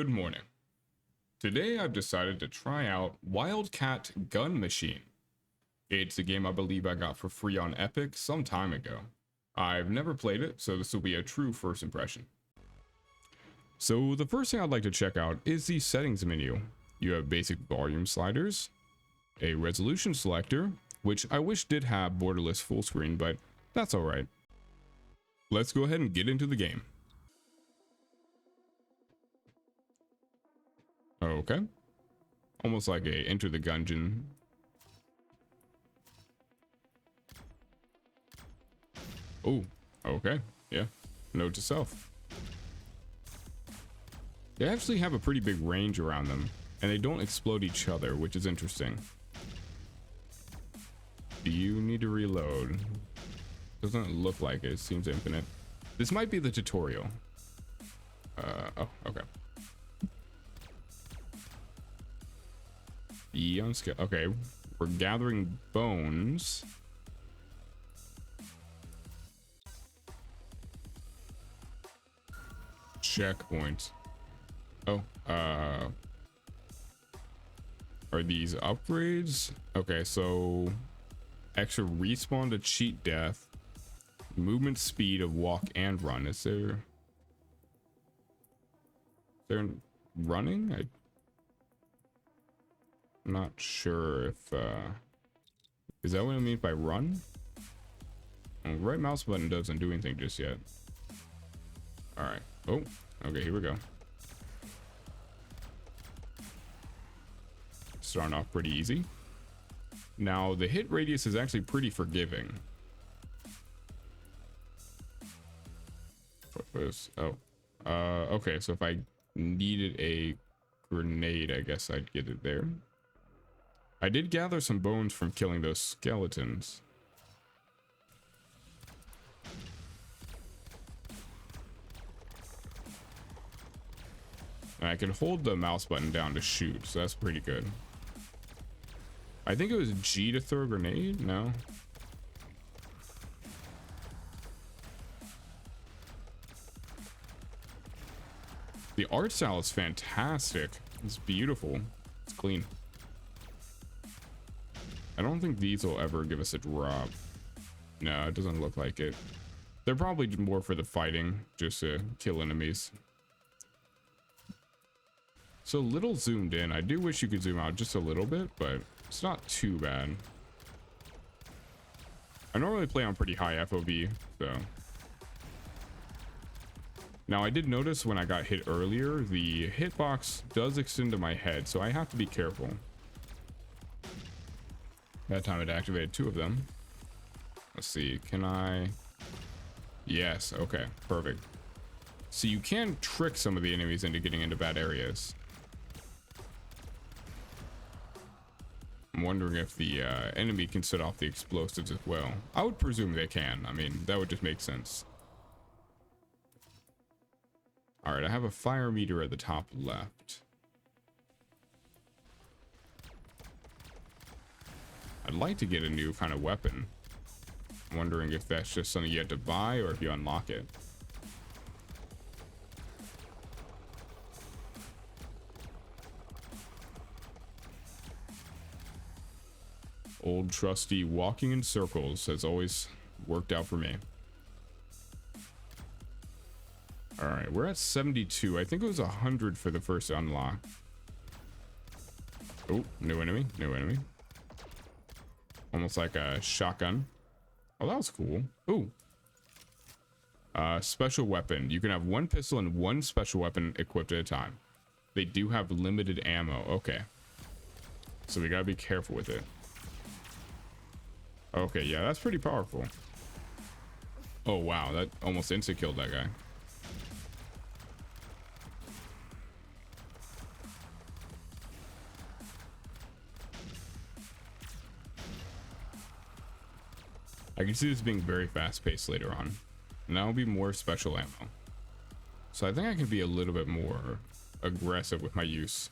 Good morning. Today I've decided to try out Wildcat GunMachine. It's a game I believe I got for free on Epic some time ago. I've never played it, so this will be a true first impression. So the first thing I'd like to check out is the settings menu. You have basic volume sliders, a resolution selector, which I wish did have borderless full screen, but that's alright. Let's go ahead and get into the game. Okay. Almost like a Enter the Gungeon. Oh, okay. Yeah. Note to self. They actually have a pretty big range around them, and they don't explode each other, which is interesting. Do you need to reload? Doesn't look like it. It seems infinite. This might be the tutorial. Oh, okay. On scale. Okay, we're gathering bones. Checkpoint. Oh, are these upgrades? Okay, so extra respawn to cheat death, movement speed of walk and run. Is there running? I'm not sure if is that what I mean by run? Right mouse button doesn't do anything just yet. All right. Oh, okay, here we go. Starting off pretty easy. Now the hit radius is actually pretty forgiving. What was? Oh, okay. So if I needed a grenade, I guess I'd get it there. I did gather some bones from killing those skeletons. And I can hold the mouse button down to shoot, so that's pretty good. I think it was G to throw a grenade? No. The art style is fantastic. It's beautiful. It's clean. I don't think these will ever give us a drop. No, it doesn't look like it. They're probably more for the fighting, just to kill enemies. So a little zoomed in. I do wish you could zoom out just a little bit, but it's not too bad. I normally play on pretty high FOV, so. Now I did notice when I got hit earlier, the hitbox does extend to my head, so I have to be careful. That time it activated 2 of them. Let's see, can I? Yes, okay, perfect. So you can trick some of the enemies into getting into bad areas. I'm wondering if the enemy can set off the explosives as well. I would presume they can. I mean, that would just make sense. All right, I have a fire meter at the top left. I'd like to get a new kind of weapon. I'm wondering if that's just something you have to buy or if you unlock it. Old trusty walking in circles has always worked out for me. All right, we're at 72. I think it was 100 for the first unlock. Oh, new enemy, new enemy. Almost like a shotgun. Oh, that was cool. Ooh. Special weapon. You can have 1 pistol and 1 special weapon equipped at a time. They do have limited ammo. Okay. So we gotta be careful with it. Okay, yeah, that's pretty powerful. Oh, wow. That almost insta-killed that guy. I can see this being very fast-paced later on. And that'll be more special ammo. So I think I can be a little bit more aggressive with my use.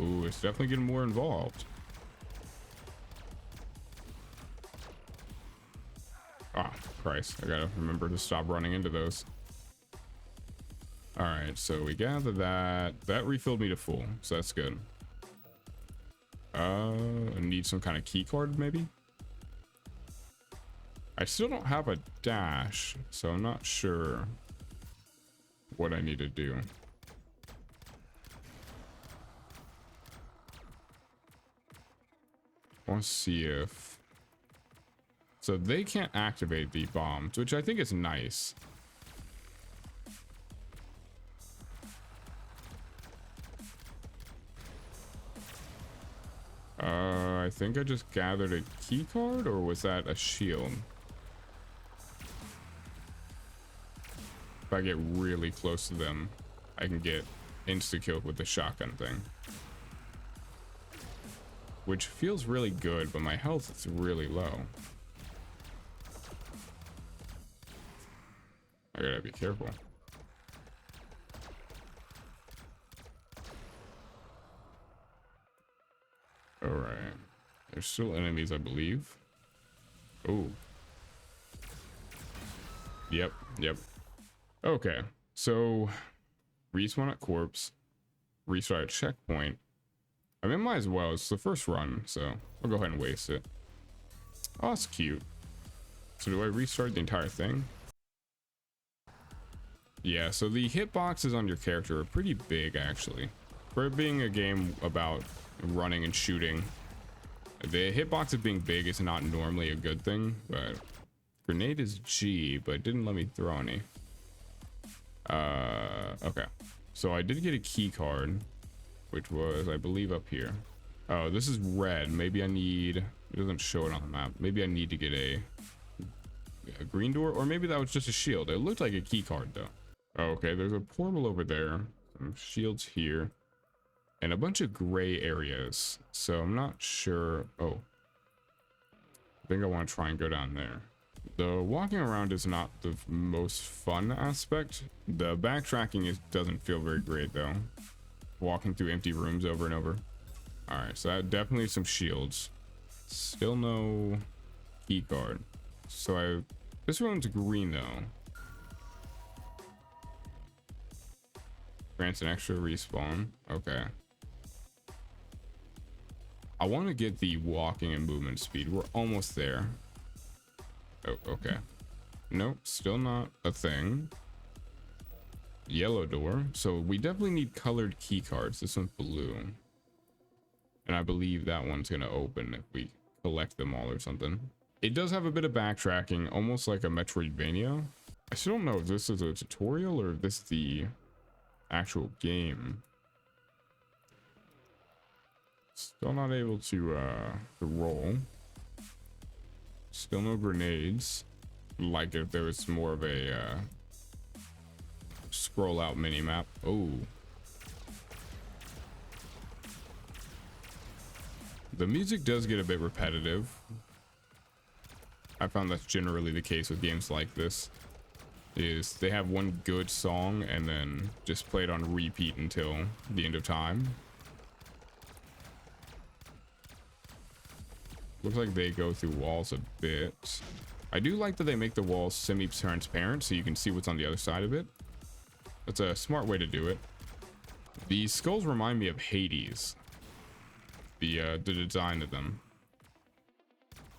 Ooh, it's definitely getting more involved. Ah, Christ. I gotta remember to stop running into those. Alright, so we gather that. That refilled me to full, so that's good. I need some kind of key card, maybe? I still don't have a dash, so I'm not sure what I need to do. I want to see if... So they can't activate the bombs, which I think is nice. I think I just gathered a key card, or was that a shield? If I get really close to them, I can get insta-killed with the shotgun thing. Which feels really good, but my health is really low. I gotta be careful. Alright. There's still enemies, I believe. Oh. Yep. Okay. So, respawn at corpse. Restart at checkpoint. I mean, might as well. It's the first run, so I'll go ahead and waste it. Oh, that's cute. So do I restart the entire thing? Yeah, so the hitboxes on your character are pretty big, actually. For it being a game about running and shooting, the hitbox of being big is not normally a good thing, but grenade is G, but it didn't let me throw any. Okay. So I did get a key card, which was, I believe, up here. Oh, this is red. Maybe I need... It doesn't show it on the map. Maybe I need to get a green door, or maybe that was just a shield. It looked like a key card, though. Oh, okay, there's a portal over there. Some shields here. And a bunch of gray areas. So I'm not sure... Oh. I think I want to try and go down there. The walking around is not the most fun aspect. The backtracking doesn't feel very great, though. Walking through empty rooms over and over. Alright, so that definitely some shields. Still no key card. So this one's green, though. Grants an extra respawn. Okay. I want to get the walking and movement speed. We're almost there. Oh, okay. Nope, still not a thing. Yellow door. So we definitely need colored key cards. This one's blue. And I believe that one's going to open if we collect them all or something. It does have a bit of backtracking, almost like a Metroidvania. I still don't know if this is a tutorial or if this is the actual game. Still not able to roll. Still no grenades. Like if there was more of a scroll out mini map. Oh. The music does get a bit repetitive. I found that's generally the case with games like this. Is they have one good song and then just play it on repeat until the end of time. Looks like they go through walls a bit. I do like that they make the walls semi-transparent so you can see what's on the other side of it. That's a smart way to do it. The skulls remind me of Hades. The design of them.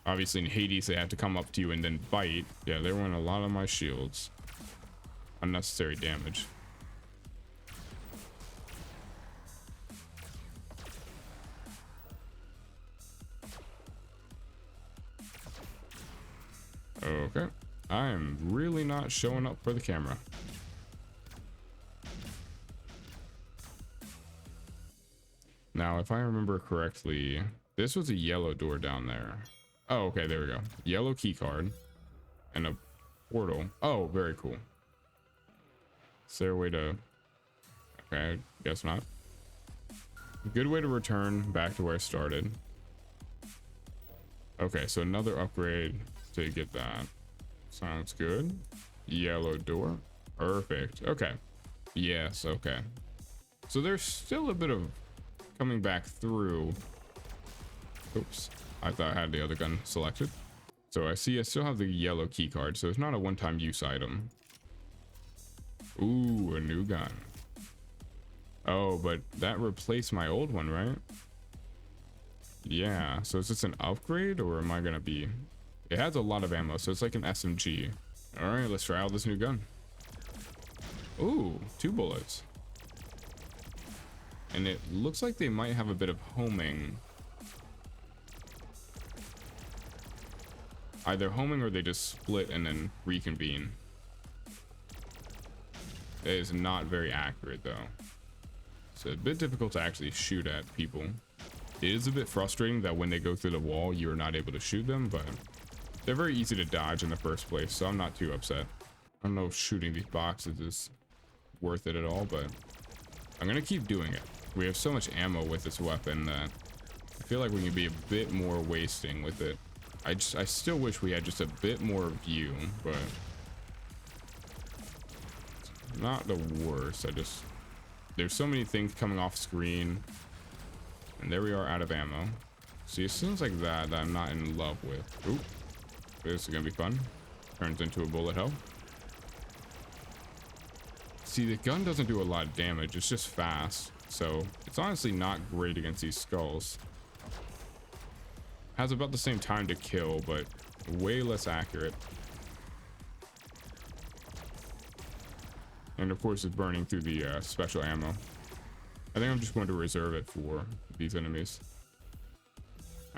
Obviously in Hades they have to come up to you and then bite. Yeah, they ruin a lot of my shields. Unnecessary damage. Okay. I am really not showing up for the camera. Now, if I remember correctly, this was a yellow door down there. Oh, okay, there we go. Yellow key card and a portal. Oh, very cool. Is there a way to... Okay, guess not. Good way to return back to where I started. Okay, so another upgrade to get that. Sounds good. Yellow door. Perfect. Okay. Yes, okay. So there's still a bit of coming back through. Oops, I thought I had the other gun selected. So I see I still have the yellow key card, so it's not a one-time use item. Ooh, a new gun. Oh, but that replaced my old one, right? Yeah, so is this an upgrade, or am I gonna be... It has a lot of ammo, so it's like an SMG. Alright, let's try out this new gun. Ooh, 2 bullets. And it looks like they might have a bit of homing. Either homing or they just split and then reconvene. It is not very accurate though. It's a bit difficult to actually shoot at people. It is a bit frustrating that when they go through the wall, you're not able to shoot them, but they're very easy to dodge in the first place, so I'm not too upset. I don't know if shooting these boxes is worth it at all, but I'm gonna keep doing it. We have so much ammo with this weapon that I feel like we can be a bit more wasting with it. I still wish we had just a bit more view, but not the worst. There's so many things coming off screen, and there we are out of ammo. See, it seems like that I'm not in love with. Ooh, this is gonna be fun. Turns into a bullet hell. See, the gun doesn't do a lot of damage. It's just fast, so it's honestly not great against these skulls. Has about the same time to kill, but way less accurate. And of course it's burning through the special ammo. I think I'm just going to reserve it for these enemies.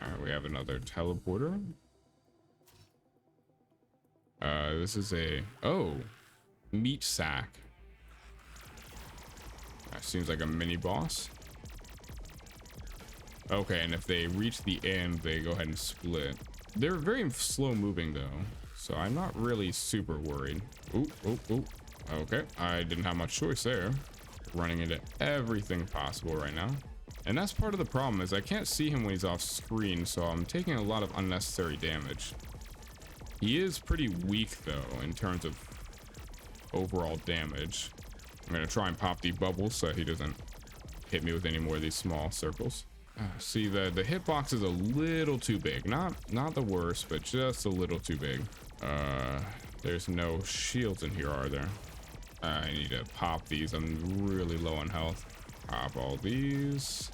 All right, we have another teleporter. This is meat sack. That seems like a mini boss. Okay, and if they reach the end, they go ahead and split. They're very slow moving though, so I'm not really super worried. Ooh, ooh, ooh. Okay, I didn't have much choice there. Running into everything possible right now. And that's part of the problem, is I can't see him when he's off screen, so I'm taking a lot of unnecessary damage. He is pretty weak though, in terms of overall damage. I'm gonna try and pop the bubbles so he doesn't hit me with any more of these small circles. See, the hitbox is a little too big. Not the worst, but just a little too big. There's no shields in here, are there? I need to pop these. I'm really low on health. Pop all these.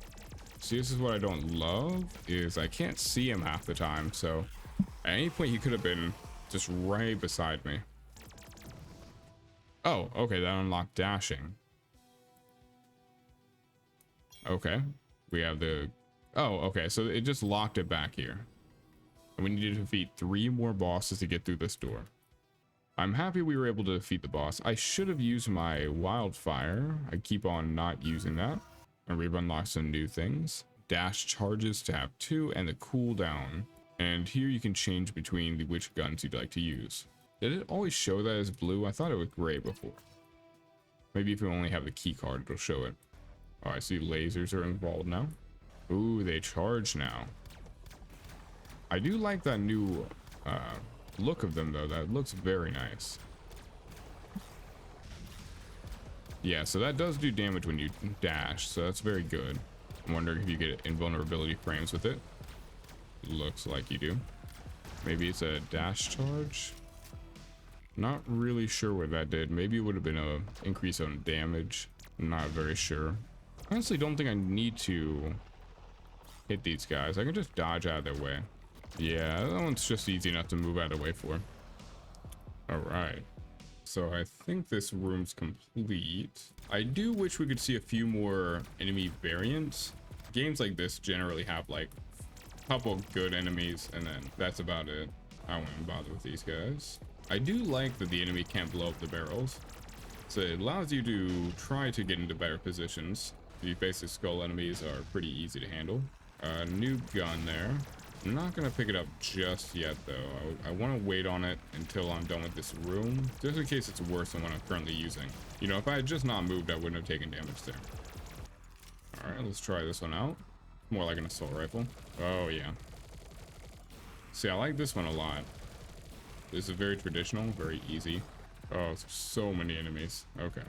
See, this is what I don't love, is I can't see him half the time, so at any point he could have been just right beside me. Oh, okay, that unlocked dashing. Okay. We have okay, so it just locked it back here. And we need to defeat 3 more bosses to get through this door. I'm happy we were able to defeat the boss. I should have used my wildfire. I keep on not using that. And we've unlocked some new things. Dash charges to have 2 and the cooldown. And here you can change between which guns you'd like to use. Did it always show that as blue? I thought it was gray before. Maybe if you only have the key card, it'll show it. Oh, I see lasers are involved now. Ooh, they charge now. I do like that new look of them though. That looks very nice. Yeah, so that does do damage when you dash, so that's very good. I'm wondering if you get invulnerability frames with it. Looks like you do. Maybe it's a dash charge. Not really sure what that did. Maybe it would have been a increase on damage. Not very sure. Honestly, don't think I need to hit these guys. I can just dodge out of their way. Yeah, that one's just easy enough to move out of the way for. All right. So I think this room's complete. I do wish we could see a few more enemy variants. Games like this generally have like a couple good enemies, and then that's about it. I won't even bother with these guys. I do like that the enemy can't blow up the barrels. So it allows you to try to get into better positions. The basic skull enemies are pretty easy to handle. New gun there. I'm not gonna pick it up just yet though. I want to wait on it until I'm done with this room, just in case it's worse than what I'm currently using. You know, if I had just not moved, I wouldn't have taken damage there. All right, let's try this one out. More like an assault rifle. Oh yeah. See, I like this one a lot. This is very traditional, very easy. Oh, so many enemies. Okay.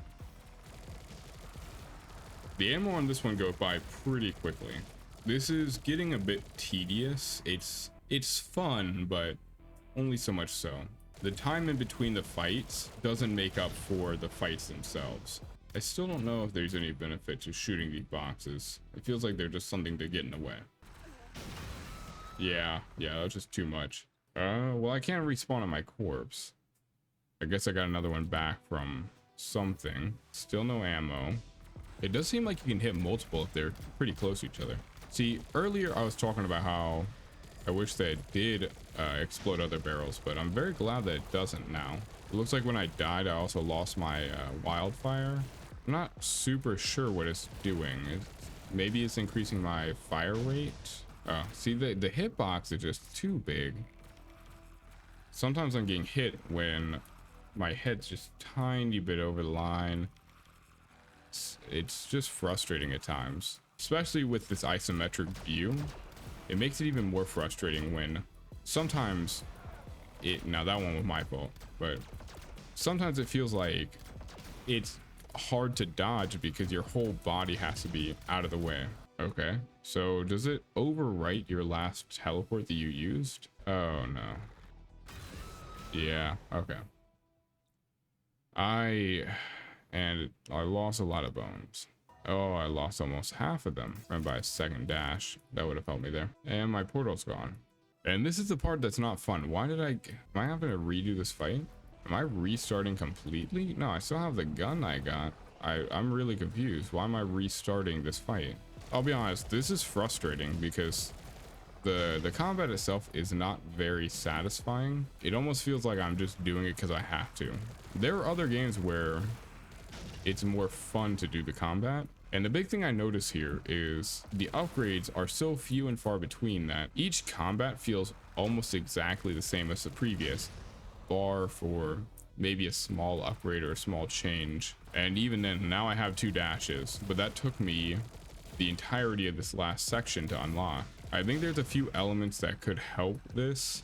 The ammo on this one goes by pretty quickly. This is getting a bit tedious. It's fun, but only so much so. The time in between the fights doesn't make up for the fights themselves. I still don't know if there's any benefit to shooting these boxes. It feels like they're just something to get in the way. Yeah, that was just too much. Well, I can't respawn on my corpse. I guess I got another one back from something. Still no ammo. It does seem like you can hit multiple if they're pretty close to each other. See, earlier I was talking about how I wish that it did explode other barrels, but I'm very glad that it doesn't now. It looks like when I died, I also lost my wildfire. I'm not super sure what it's doing. Maybe it's increasing my fire rate. See, the hitbox is just too big. Sometimes I'm getting hit when my head's just tiny bit over the line. It's just frustrating at times, especially with this isometric view. It makes it even more frustrating when sometimes now that one was my fault, but sometimes it feels like it's hard to dodge because your whole body has to be out of the way. Okay, so does it overwrite your last teleport that you used? Oh no. Yeah, okay. I lost a lot of bones. Oh, I lost almost half of them. Ran by a second dash. That would have helped me there. And my portal's gone. And this is the part that's not fun. Am I having to redo this fight? Am I restarting completely? No, I still have the gun I got. I'm really confused. Why am I restarting this fight? I'll be honest, this is frustrating because the combat itself is not very satisfying. It almost feels like I'm just doing it because I have to. There are other games where it's more fun to do the combat. And the big thing I notice here is the upgrades are so few and far between that each combat feels almost exactly the same as the previous, bar for maybe a small upgrade or a small change. And even then, now I have 2 dashes, but that took me the entirety of this last section to unlock. I think there's a few elements that could help this,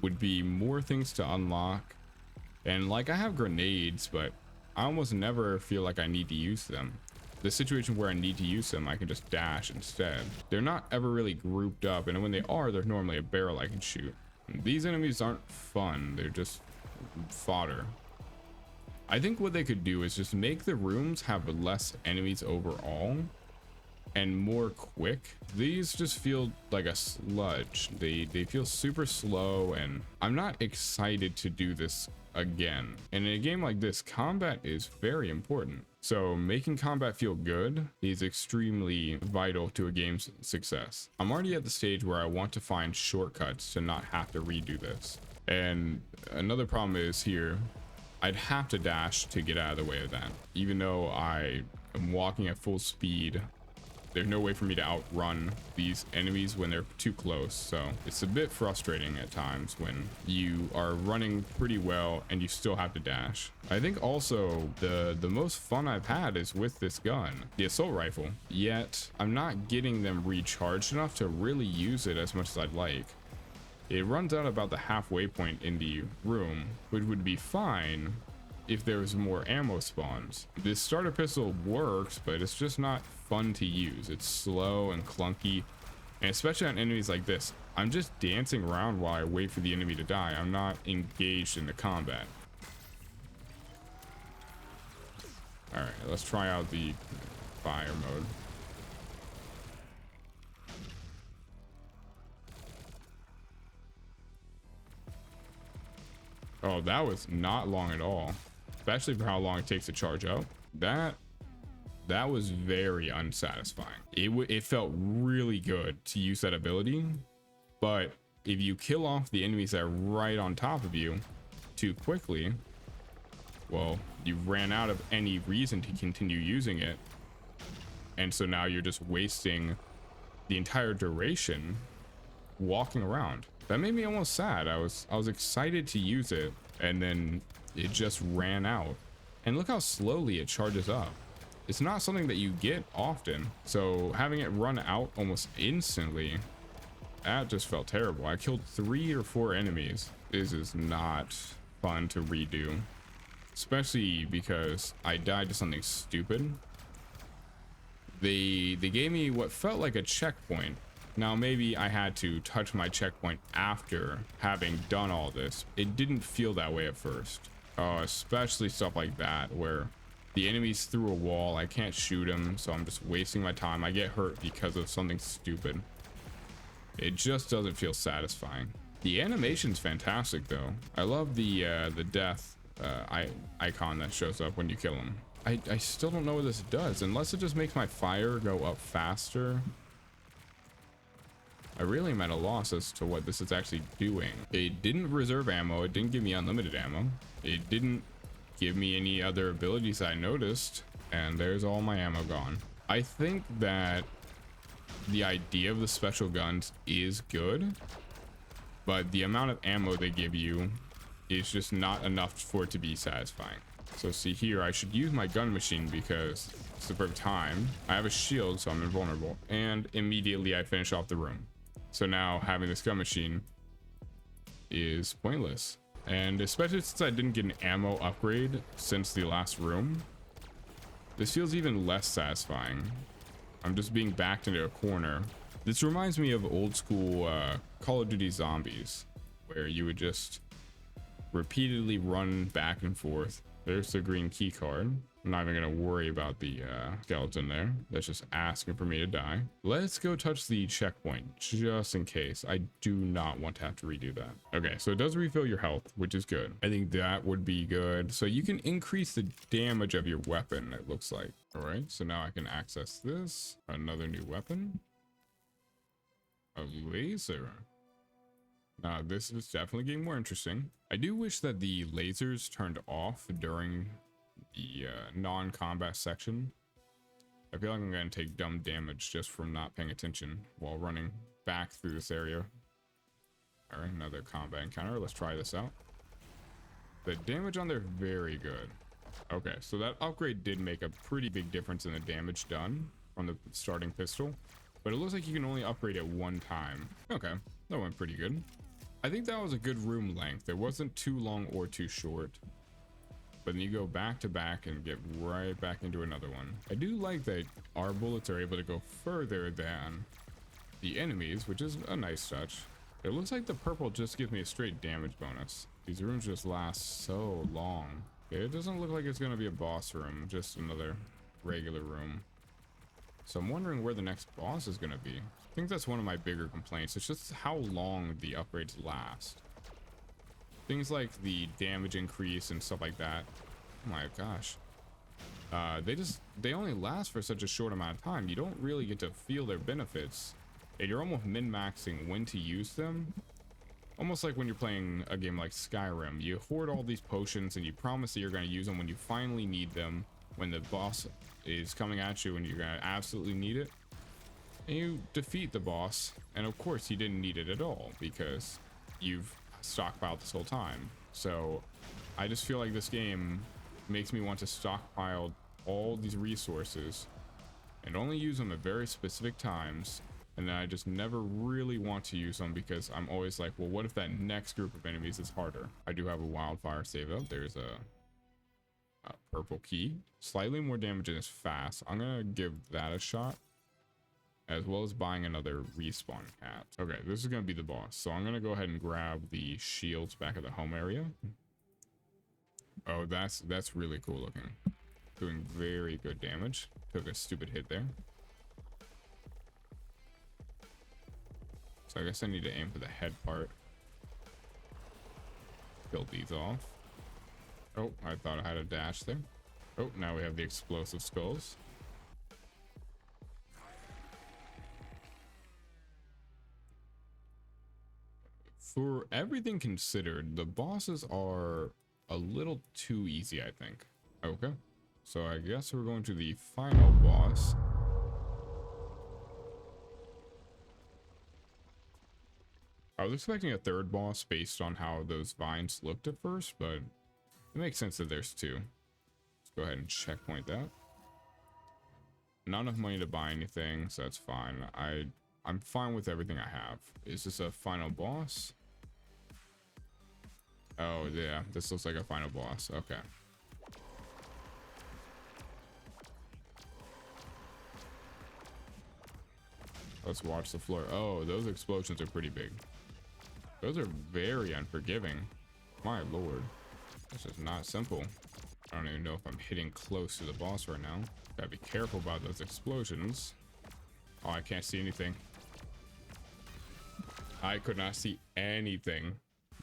would be more things to unlock. And like, I have grenades, but I almost never feel like I need to use them. The situation where I need to use them, I can just dash instead. They're not ever really grouped up, and when they are, there's normally a barrel I can shoot. These enemies aren't fun, they're just fodder. I think what they could do is just make the rooms have less enemies overall and more quick. These just feel like a sludge. They feel super slow, and I'm not excited to do this again. And in a game like this, combat is very important. So making combat feel good is extremely vital to a game's success. I'm already at the stage where I want to find shortcuts to not have to redo this. And another problem is here, I'd have to dash to get out of the way of that. Even though I am walking at full speed, there's no way for me to outrun these enemies when they're too close. So it's a bit frustrating at times when you are running pretty well and you still have to dash. I think also the most fun I've had is with this gun, the assault rifle, yet I'm not getting them recharged enough to really use it as much as I'd like. It runs out about the halfway point in the room, which would be fine if there was more ammo spawns. This starter pistol works, but it's just not fun to use. It's slow and clunky, and especially on enemies like this, I'm just dancing around while I wait for the enemy to die. I'm not engaged in the combat. All right, let's try out the fire mode. Oh, that was not long at all, especially for how long it takes to charge up. That was very unsatisfying. It felt really good to use that ability, but if you kill off the enemies that are right on top of you too quickly, well, you ran out of any reason to continue using it, and so now you're just wasting the entire duration walking around. That made me almost sad. I was excited to use it, and then it just ran out. And look how slowly it charges up. It's not something that you get often, so having it run out almost instantly, that just felt terrible. I killed 3 or 4 enemies. This is not fun to redo, especially because I died to something stupid. They gave me what felt like a checkpoint. Now maybe I had to touch my checkpoint after having done all this. It didn't feel that way at first. Especially stuff like that where the enemy's through a wall, I can't shoot him, so I'm just wasting my time. I get hurt because of something stupid. It just doesn't feel satisfying. The animation's fantastic though. I love the death icon that shows up when you kill him. I still don't know what this does, unless it just makes my fire go up faster. I really am at a loss as to what this is actually doing. It didn't reserve ammo. It didn't give me unlimited ammo. It didn't give me any other abilities I noticed. And there's all my ammo gone. I think that the idea of the special guns is good, but the amount of ammo they give you is just not enough for it to be satisfying. So see here, I should use my gun machine because it's the perfect time. I have a shield, so I'm invulnerable. And immediately I finish off the room. So now having this gun machine is pointless. And especially since I didn't get an ammo upgrade since the last room, this feels even less satisfying. I'm just being backed into a corner. This reminds me of old school Call of Duty Zombies, where you would just repeatedly run back and forth. There's the green key card. I'm not even gonna worry about the skeleton there. That's just asking for me to die. Let's go touch the checkpoint just in case. I do not want to have to redo that. Okay, so it does refill your health, which is good. I think that would be good. So you can increase the damage of your weapon, it looks like. All right, so now I can access this. Another new weapon. A laser. Now this is definitely getting more interesting. I do wish that the lasers turned off during the non-combat section. I feel like I'm going to take dumb damage just from not paying attention while running back through this area. All right, another combat encounter. Let's try this out. The damage on there, very good. Okay, so that upgrade did make a pretty big difference in the damage done from the starting pistol, but it looks like you can only upgrade at one time. Okay, that went pretty good. I think that was a good room length. It wasn't too long or too short. But then you go back to back and get right back into another one. I do like that our bullets are able to go further than the enemies, which is a nice touch. It looks like the purple just gives me a straight damage bonus. These rooms just last so long. It doesn't look like it's going to be a boss room, just another regular room. So I'm wondering where the next boss is going to be. I think that's one of my bigger complaints. It's just how long the upgrades last. Things like the damage increase and stuff like that. Oh my gosh. They only last for such a short amount of time. You don't really get to feel their benefits. And you're almost min-maxing when to use them. Almost like when you're playing a game like Skyrim. You hoard all these potions and you promise that you're going to use them when you finally need them. When the boss is coming at you and you're going to absolutely need it. And you defeat the boss. And of course you didn't need it at all because you've stockpiled this whole time. So I just feel like this game makes me want to stockpile all these resources and only use them at very specific times, and then I just never really want to use them because I'm always like, well, what if that next group of enemies is harder? I do have a wildfire save up. There's a purple key, slightly more damage and it's fast. I'm gonna give that a shot, as well as buying another respawn cat. Okay, this is gonna be the boss. So I'm gonna go ahead and grab the shields back at the home area. Oh, that's really cool looking. Doing very good damage. Took a stupid hit there. So I guess I need to aim for the head part. Kill these off. Oh, I thought I had a dash there. Oh, now we have the explosive skulls. For everything considered, the bosses are a little too easy, I think. Okay, so I guess we're going to the final boss. I was expecting a third boss based on how those vines looked at first, but it makes sense that there's two. Let's go ahead and checkpoint that. Not enough money to buy anything, so that's fine. I'm fine with everything I have. Is this a final boss? Oh yeah, this looks like a final boss. Okay. Let's watch the floor. Oh, those explosions are pretty big. Those are very unforgiving. My lord. This is not simple. I don't even know if I'm hitting close to the boss right now. Gotta be careful about those explosions. Oh, I can't see anything. I could not see anything.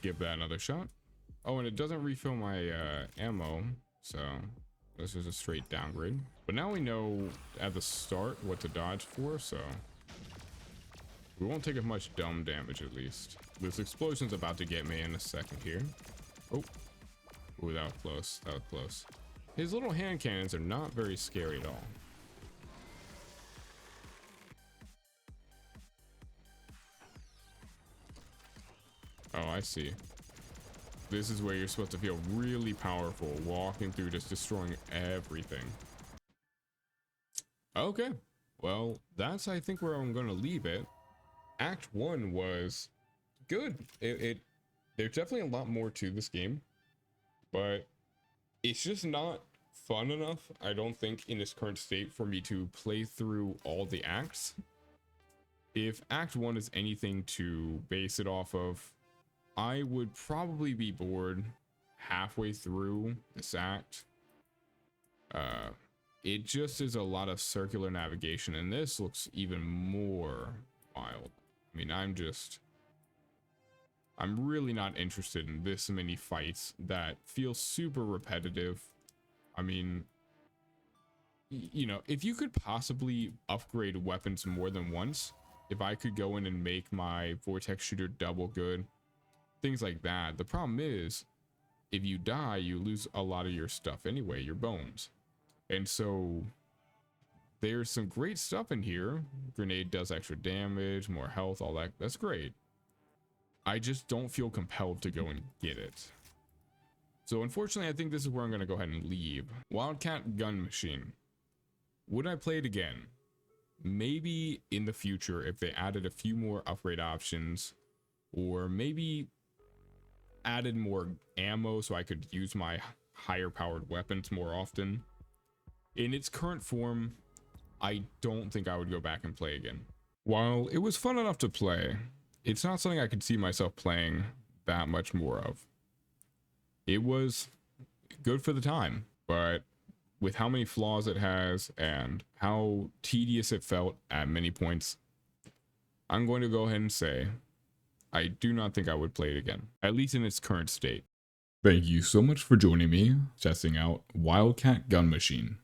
Give that another shot. Oh, and it doesn't refill my ammo, so this is a straight downgrade. But now we know at the start what to dodge for, so we won't take as much dumb damage at least. This explosion's about to get me in a second here. Oh, ooh, that was close. That was close. His little hand cannons are not very scary at all. Oh, I see. This is where you're supposed to feel really powerful, walking through just destroying everything. Okay, well, that's I think where I'm gonna leave it. Act 1 was good. There's definitely a lot more to this game, but it's just not fun enough, I don't think, in its current state for me to play through all the acts. If Act 1 is anything to base it off of, I would probably be bored halfway through this act. It just is a lot of circular navigation, and this looks even more wild. I mean, I'm really not interested in this many fights that feel super repetitive. I mean, you know, if you could possibly upgrade weapons more than once, if I could go in and make my vortex shooter double good, things like that. The problem is, if you die, you lose a lot of your stuff anyway, your bones. And so there's some great stuff in here. Grenade does extra damage, more health, all that. That's great. I just don't feel compelled to go and get it. So unfortunately, I think this is where I'm going to go ahead and leave. Wildcat GunMachine. Would I play it again? Maybe in the future if they added a few more upgrade options, or maybe added more ammo so I could use my higher powered weapons more often. In its current form, I don't think I would go back and play again. While it was fun enough to play, it's not something I could see myself playing that much more of. It was good for the time, but with how many flaws it has and how tedious it felt at many points, I'm going to go ahead and say I do not think I would play it again, at least in its current state. Thank you so much for joining me testing out Wildcat GunMachine.